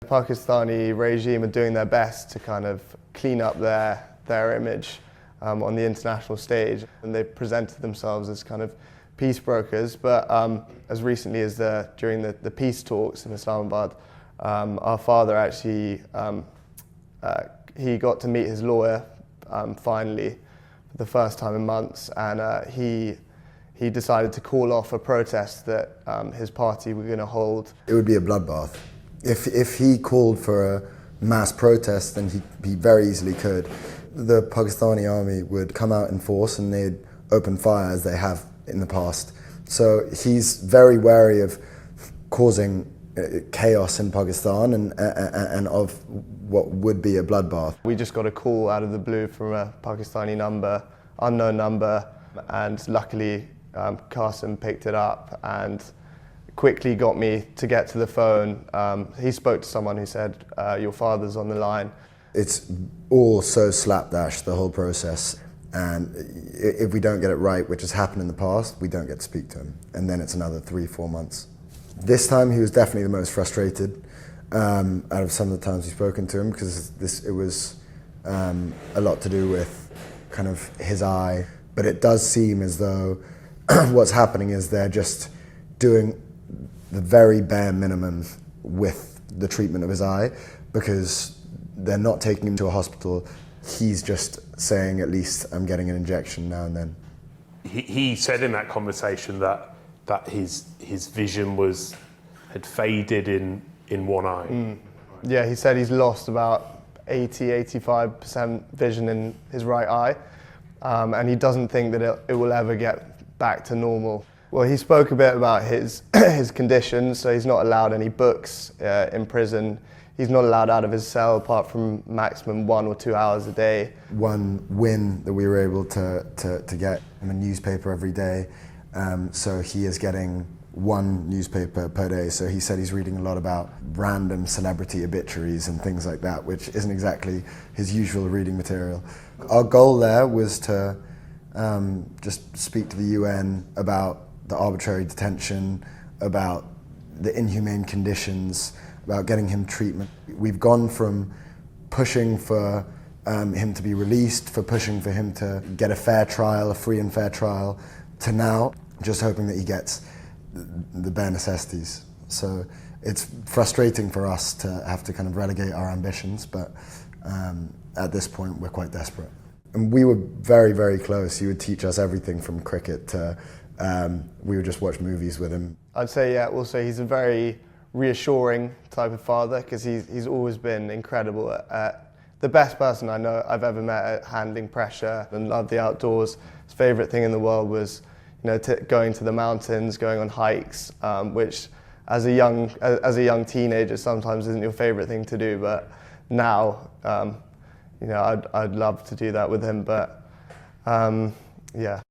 The Pakistani regime are doing their best to kind of clean up their image on the international stage, and they've presented themselves as kind of peace brokers. But as recently as during the peace talks in Islamabad, our father actually he got to meet his lawyer finally for the first time in months, and he decided to call off a protest that his party were going to hold. It would be a bloodbath. If he called for a mass protest, then he very easily could. The Pakistani army would come out in force and they'd open fire as they have in the past. So he's very wary of causing chaos in Pakistan and of what would be a bloodbath. We just got a call out of the blue from a Pakistani number, unknown number, and luckily Qasim picked it up and quickly got me to get to the phone. He spoke to someone who said, your father's on the line. It's all so slapdash, the whole process. And if we don't get it right, which has happened in the past, we don't get to speak to him. And then it's another 3-4 months. This time he was definitely the most frustrated out of some of the times we've spoken to him, because it was a lot to do with kind of his eye. But it does seem as though what's happening is they're just doing the very bare minimum with the treatment of his eye, because they're not taking him to a hospital. He's just saying, at least I'm getting an injection now and then. He said in that conversation that his vision had faded in one eye. Yeah, he said he's lost about 80-85% vision in his right eye, and he doesn't think that it will ever get back to normal. Well, he spoke a bit about his conditions. So he's not allowed any books in prison. He's not allowed out of his cell apart from maximum 1 or 2 hours a day. One win that we were able to get him a newspaper every day. So he is getting 1 newspaper per day. So he said he's reading a lot about random celebrity obituaries and things like that, which isn't exactly his usual reading material. Our goal there was to just speak to the UN about the arbitrary detention, about the inhumane conditions, about getting him treatment. We've gone from pushing for him to be released, for pushing for him to get a fair trial, a free and fair trial, to now just hoping that he gets the bare necessities. So it's frustrating for us to have to kind of relegate our ambitions, but at this point we're quite desperate. And we were very, very close. He would teach us everything from cricket to we would just watch movies with him. I'd say, yeah, also he's a very reassuring type of father, because he's always been incredible at the best person I know I've ever met at handling pressure and loved the outdoors. His favourite thing in the world was, going to the mountains, going on hikes, which as a young teenager sometimes isn't your favourite thing to do, but now I'd love to do that with him. But yeah.